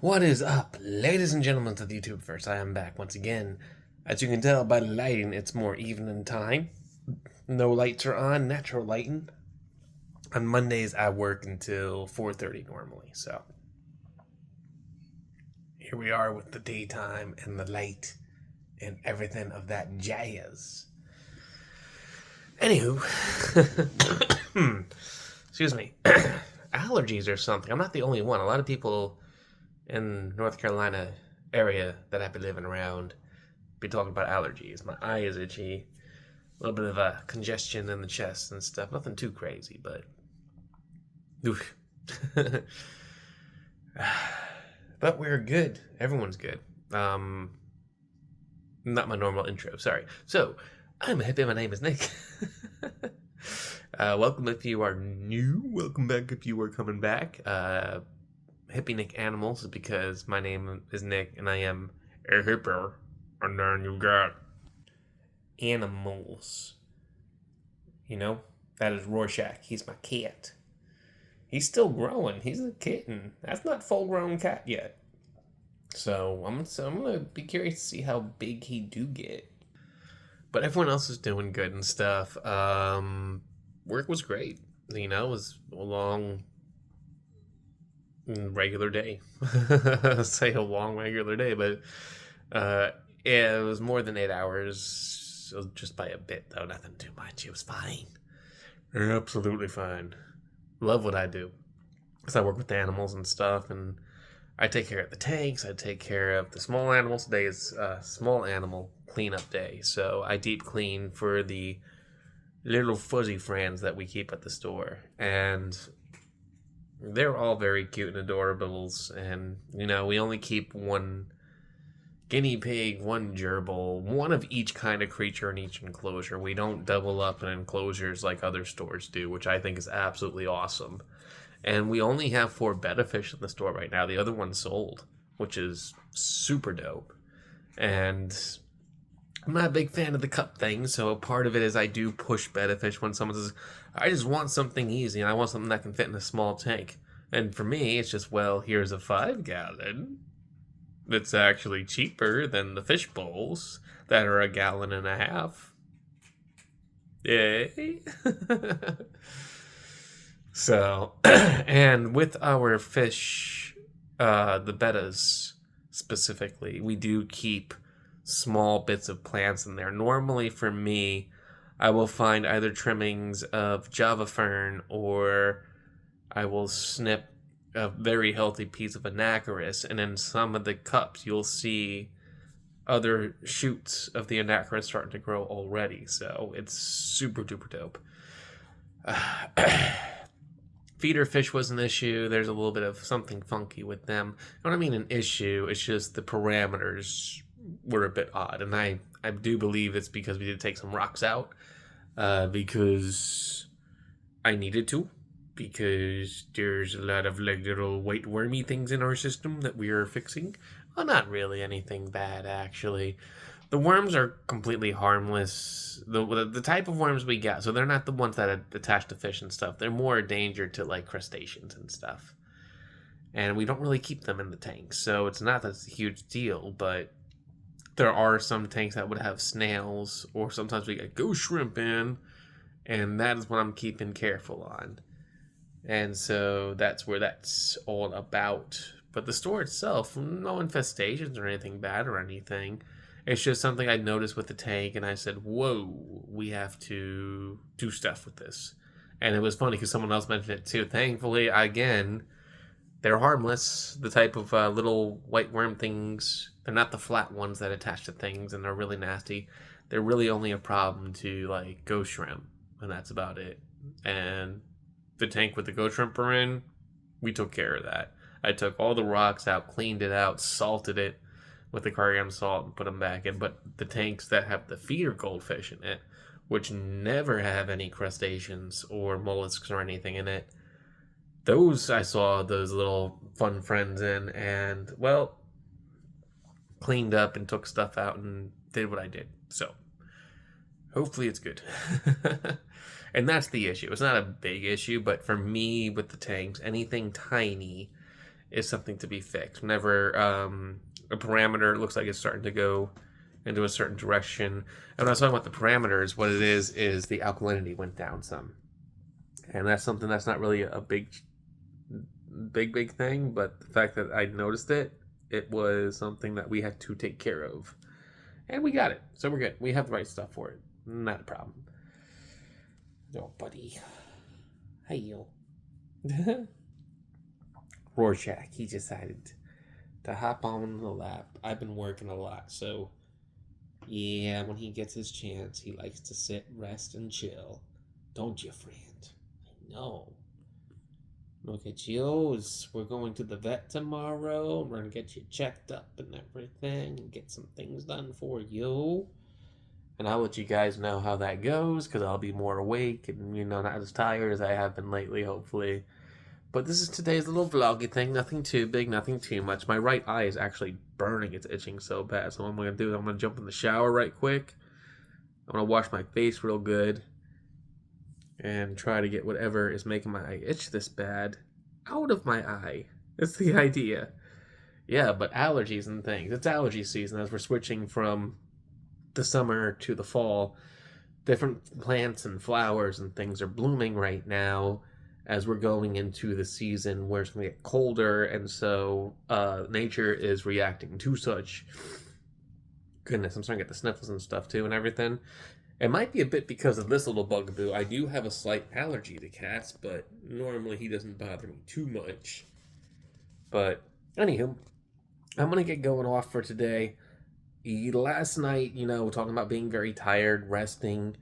What is up, ladies and gentlemen of the YouTube first? I am back once again. As you can tell by the lighting, it's more evening time. No lights are on, natural lighting. On Mondays, I work until 4:30 normally, so here we are with the daytime and the light and everything of that jazz. Anywho, excuse me, allergies or something. I'm not the only one. A lot of people in North Carolina area that I've been living around be talking about allergies. My eye is itchy, a little bit of a congestion in the chest and stuff. Nothing too crazy, but oof. But we're good. Everyone's good. Not my normal intro. Sorry. So I'm Hippie. My name is Nick. Welcome if you are new. Welcome back if you are coming back. Hippie Nick Animals is because my name is Nick and I am a hipper. And then you got animals. You know, that is Rorschach. He's my cat. He's still growing. He's a kitten. That's not full grown cat yet. So I'm gonna be curious to see how big he do get. But everyone else is doing good and stuff. Work was great. You know, it was a long regular day. Say a long regular day, but yeah, it was more than 8 hours. Just by a bit though, nothing too much. It was fine. Absolutely fine. Love what I do. Because I work with animals and stuff, and I take care of the tanks, I take care of the small animals. Today is small animal cleanup day, so I deep clean for the little fuzzy friends that we keep at the store. And they're all very cute and adorables, and, you know, we only keep one guinea pig, one gerbil, one of each kind of creature in each enclosure. We don't double up in enclosures like other stores do, which I think is absolutely awesome. And we only have 4 betta fish in the store right now. The other one sold, which is super dope. And I'm not a big fan of the cup thing, so part of it is I do push betta fish when someone says, I just want something easy and I want something that can fit in a small tank. And for me, it's just, well, here's a 5-gallon that's actually cheaper than the fish bowls that are 1.5 gallons. Yay. So, and with our fish, the bettas specifically, we do keep small bits of plants in there. Normally for me, I will find either trimmings of Java fern or I will snip a very healthy piece of anacarus, and in some of the cups you'll see other shoots of the anacarus starting to grow already. So it's super duper dope. Feeder fish was an issue. There's a little bit of something funky with them. I don't mean an issue, it's just the parameters were a bit odd. And I do believe it's because we did take some rocks out. Because I needed to. Because there's a lot of like little white wormy things in our system that we are fixing. Well, not really anything bad, actually. The worms are completely harmless. The type of worms we get, so they're not the ones that attach to fish and stuff. They're more a danger to like crustaceans and stuff. And we don't really keep them in the tanks, so it's not that it's a huge deal, but there are some tanks that would have snails, or sometimes we get ghost shrimp in, and that is what I'm keeping careful on. And so that's where that's all about. But the store itself, no infestations or anything bad or anything. It's just something I noticed with the tank, and I said, whoa, we have to do stuff with this. And it was funny because someone else mentioned it too. Thankfully, again, they're harmless. The type of little white worm things, they're not the flat ones that attach to things, and they're really nasty. They're really only a problem to, like, ghost shrimp, and that's about it. And the tank with the ghost shrimp are in, we took care of that. I took all the rocks out, cleaned it out, salted it with the coriander salt and put them back in. But the tanks that have the feeder goldfish in it, which never have any crustaceans or mollusks or anything in it, those I saw those little fun friends in, and, well, cleaned up and took stuff out and did what I did. So hopefully it's good. And that's the issue. It's not a big issue, but for me with the tanks, anything tiny is something to be fixed. Whenever a parameter looks like it's starting to go into a certain direction, and when I was talking about the parameters, what it is the alkalinity went down some, and that's something that's not really a big thing, but the fact that I noticed it, it was something that we had to take care of, and we got it, so we're good. We have the right stuff for it. Not a problem. Oh, buddy. Hey, yo. Rorschach, he decided to hop on the lap. I've been working a lot, so yeah, when he gets his chance, he likes to sit, rest, and chill. Don't you, friend? I know. Look at you. We're going to the vet tomorrow. We're going to get you checked up and everything and get some things done for you. And I'll let you guys know how that goes because I'll be more awake and, not as tired as I have been lately, hopefully. But this is today's little vloggy thing. Nothing too big, nothing too much. My right eye is actually burning. It's itching so bad. So what I'm going to do is I'm going to jump in the shower right quick. I'm going to wash my face real good. And try to get whatever is making my eye itch this bad out of my eye. That's the idea. Yeah, but allergies and things. It's allergy season as we're switching from the summer to the fall. Different plants and flowers and things are blooming right now as we're going into the season where it's going to get colder, and so nature is reacting to such. Goodness, I'm starting to get the sniffles and stuff too and everything. It might be a bit because of this little bugaboo. I do have a slight allergy to cats, but normally he doesn't bother me too much. But anywho, I'm going to get going off for today. Last night, talking about being very tired, resting,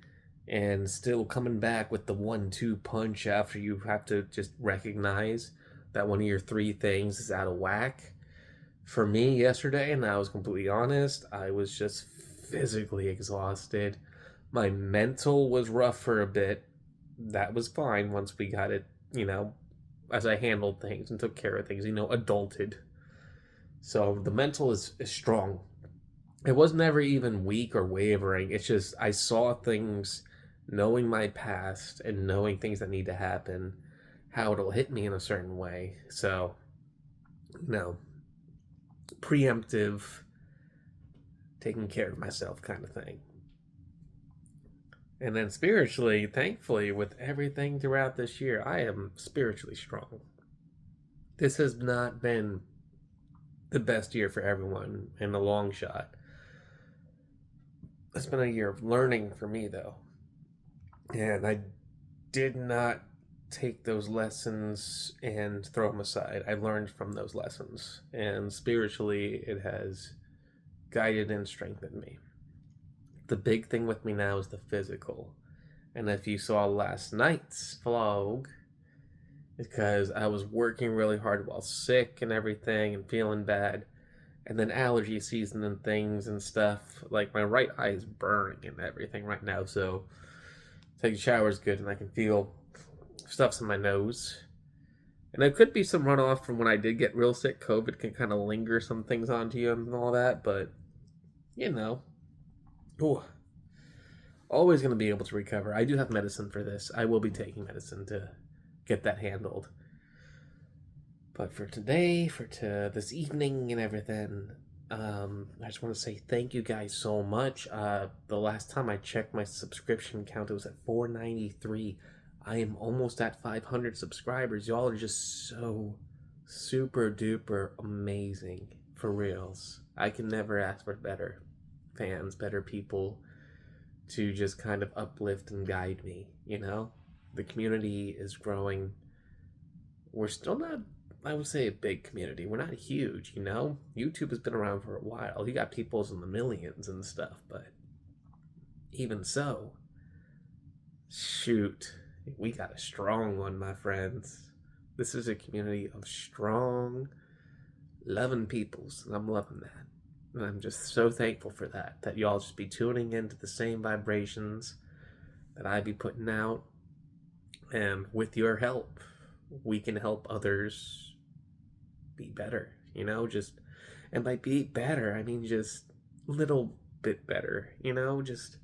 and still coming back with the 1-2 punch after you have to just recognize that one of your 3 things is out of whack. For me yesterday, and I was completely honest, I was just physically exhausted. My mental was rough for a bit. That was fine once we got it, as I handled things and took care of things, adulted. So the mental is strong. It was never even weak or wavering. It's just I saw things, knowing my past and knowing things that need to happen, how it'll hit me in a certain way. So, preemptive, taking care of myself kind of thing. And then spiritually, thankfully, with everything throughout this year, I am spiritually strong. This has not been the best year for everyone in the long shot. It's been a year of learning for me, though. And I did not take those lessons and throw them aside. I learned from those lessons. And spiritually, it has guided and strengthened me. The big thing with me now is the physical. And if you saw last night's vlog, because I was working really hard while sick and everything and feeling bad, and then allergy season and things and stuff, like my right eye is burning and everything right now, so taking a shower is good and I can feel stuff's in my nose. And there could be some runoff from when I did get real sick. COVID can kind of linger some things onto you and all that, but Ooh, always going to be able to recover. I do have medicine for this. I will be taking medicine to get that handled. But for today, this evening and everything, I just want to say thank you guys so much. The last time I checked my subscription count, it was at 493. I am almost at 500 subscribers. Y'all are just so super duper amazing. For reals. I can never ask for better fans, better people to just kind of uplift and guide me, The community is growing. We're still not, I would say, a big community. We're not huge, YouTube has been around for a while. You got people's in the millions and stuff, but even so, shoot, we got a strong one, my friends. This is a community of strong, loving peoples, and I'm loving that. And I'm just so thankful for that y'all just be tuning into the same vibrations that I be putting out. And with your help, we can help others be better, and by be better, I mean just a little bit better, just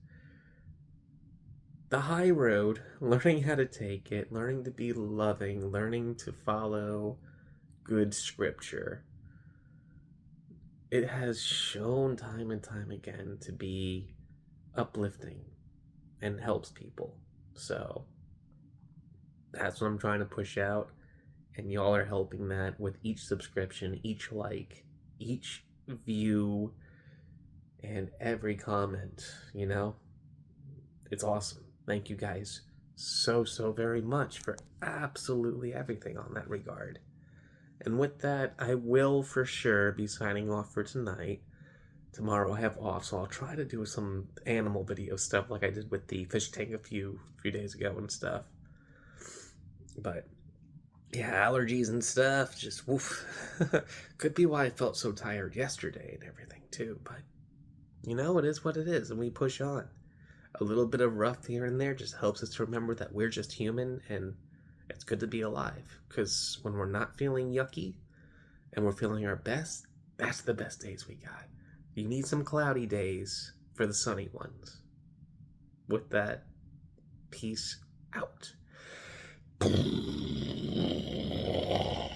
the high road, learning how to take it, learning to be loving, learning to follow good scripture, it has shown time and time again to be uplifting and helps people. So that's what I'm trying to push out. And y'all are helping that with each subscription, each like, each view, and every comment, you know? It's awesome. Thank you guys so very much for absolutely everything on that regard. And with that, I will for sure be signing off for tonight. Tomorrow I have off, so I'll try to do some animal video stuff like I did with the fish tank a few days ago and stuff. But yeah, allergies and stuff, just woof. Could be why I felt so tired yesterday and everything too, but you know, it is what it is, and we push on. A little bit of rough here and there just helps us to remember that we're just human and it's good to be alive. Because when we're not feeling yucky and we're feeling our best, that's the best days we got. You need some cloudy days for the sunny ones. With that, peace out.